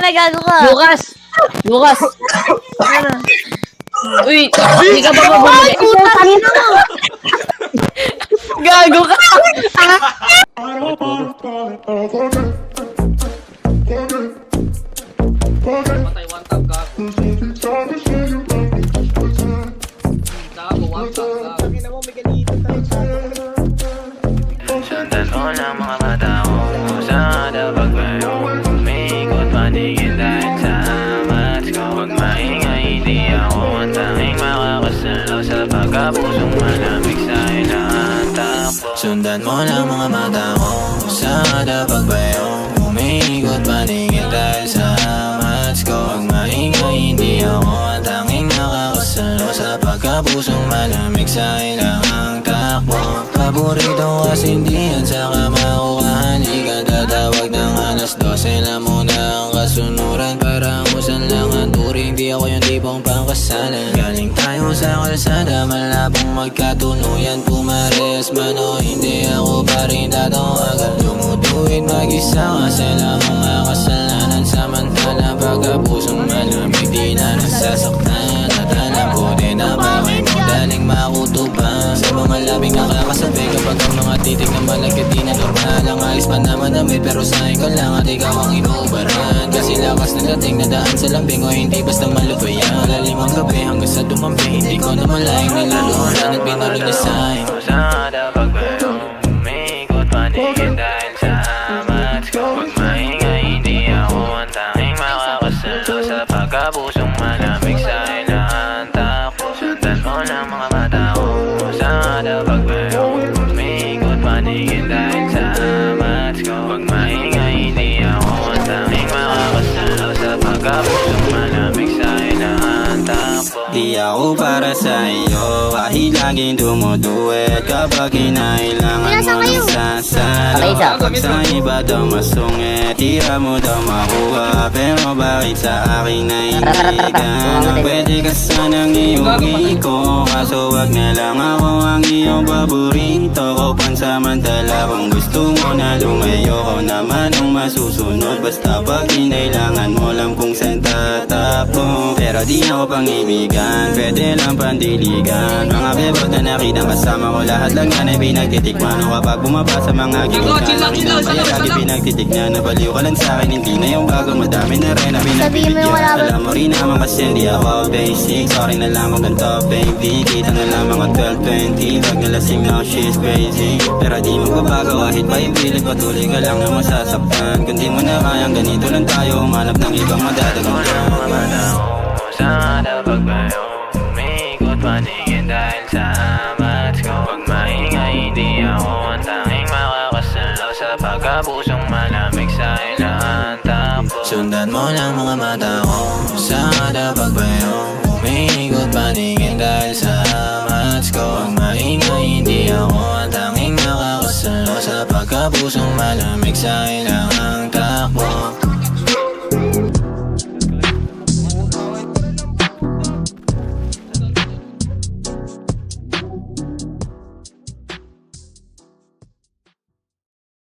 na, gago ka. Lucas! Lucas! Ano? Uy! Hindi ka ba mabumili? Ay, putang ina mo. Gago ka. Patay, one tap ka. Gago, one tap ka. Sundan mo ng mga mata ko sa kada pagbayo. Umiikot paningin dahil sa amats ko. Huwag maingay, hindi ako ang tanging makakasalaw sa pagkapusong malamig sa ilang takbo. Sundan mo ng mga mata ko sa kada pagbayo. Umiikot paningin dahil sa amats ko. Huwag maingay, hindi ako ang tanging makakasalaw sa pagkapusong malamig sa ilang takbo. Paborito kasi hindi yan sa kamakukahan. Ika tatawag ng alas 12 na muna ang kasunuran. Para usan lang ang turing, di ako yung tipong pangkasalan. Galing tayo sa kalsada, malabong magkatunuyan. Pumares man o hindi ako pa rin tatawagan. Lumutuin mag-isa kasi lang ang makasalanan. Samantala pagkapusong malamig, di na nasasaktan. At alam ko din na baway mo daling makutupan. Sa mga labing nakakasabi kapag ang mga titig na malagkat di na normal. Ang ayos pa naman namin pero sa'kin ka lang at ikaw ang inuubaran. Kasi lakas na dating na daan sa lambing o hindi basta malubayan. Lalim ang gabi hanggang sa dumampi, hindi ko na malayang nilalunan at binulog niya sa'kin. Sa kada pagbayo, umiikot paningin dahil sa amats ko. Huwag maingay, hindi ako ang tanging makakasalaw sa pagkapusong malamig sa ilang takbo. Sundan mo ng mga mata ko sa kada pagbayo. Umiikot paningin dahil sa amats ko. Huwag maingay, hindi ako ang tanging makakasalaw sa pagkapusong malamig sa ilang takbo. Di ako para sa iyo, kahit laging dumuduet. Kapag kinailangan mo ng sasalo, kapag sa iba daw masungit, tira mo daw makuha. Pero bakit sa akin naiinigan? Pwede ka sanang iuwi ko, kaso wag na lang ako ang iyong paborito ko. Pansamantala kung gusto mo na lumayo, ko naman ang masusunod. Basta pag kinailangan mo lang kung saan tatapong. Pero di ako pang-ibigan, pwede lang pandiligan. Mga bebot na nakita kasama ko, lahat lang yan ay pinagtitikman. O kapag bumaba sa mga gilitan, aking napayag lagi pinagtitignan. Nabaliw ka lang sa'kin, hindi na yung bago. Madami na rin na pinagbibigyan. Alam mo rin naman kasi hindi ako basic. Sorry na lang kung ganito baby, kita na lang mga 12-20. Pag nalasing na ako, she's crazy. Pero di magbabago kahit pa yung pilit, patuloy ka lang na masasaktan. Kung di mo na kayang ganito lang tayo, umanap ng ibang madadagan. Sa kada pagbayo, umiikot paningin dahil sa amats ko. Huwag maingay, hindi ako ang tanging makakasalaw sa pagkapusong malamig sa ilang takbo. Sundan mo ng mga mata ko sa kada pagbayo. Umiikot paningin dahil sa amats ko. Huwag maingay, hindi ako ang tanging makakasalaw sa pagkapusong malamig sa ilang takbo.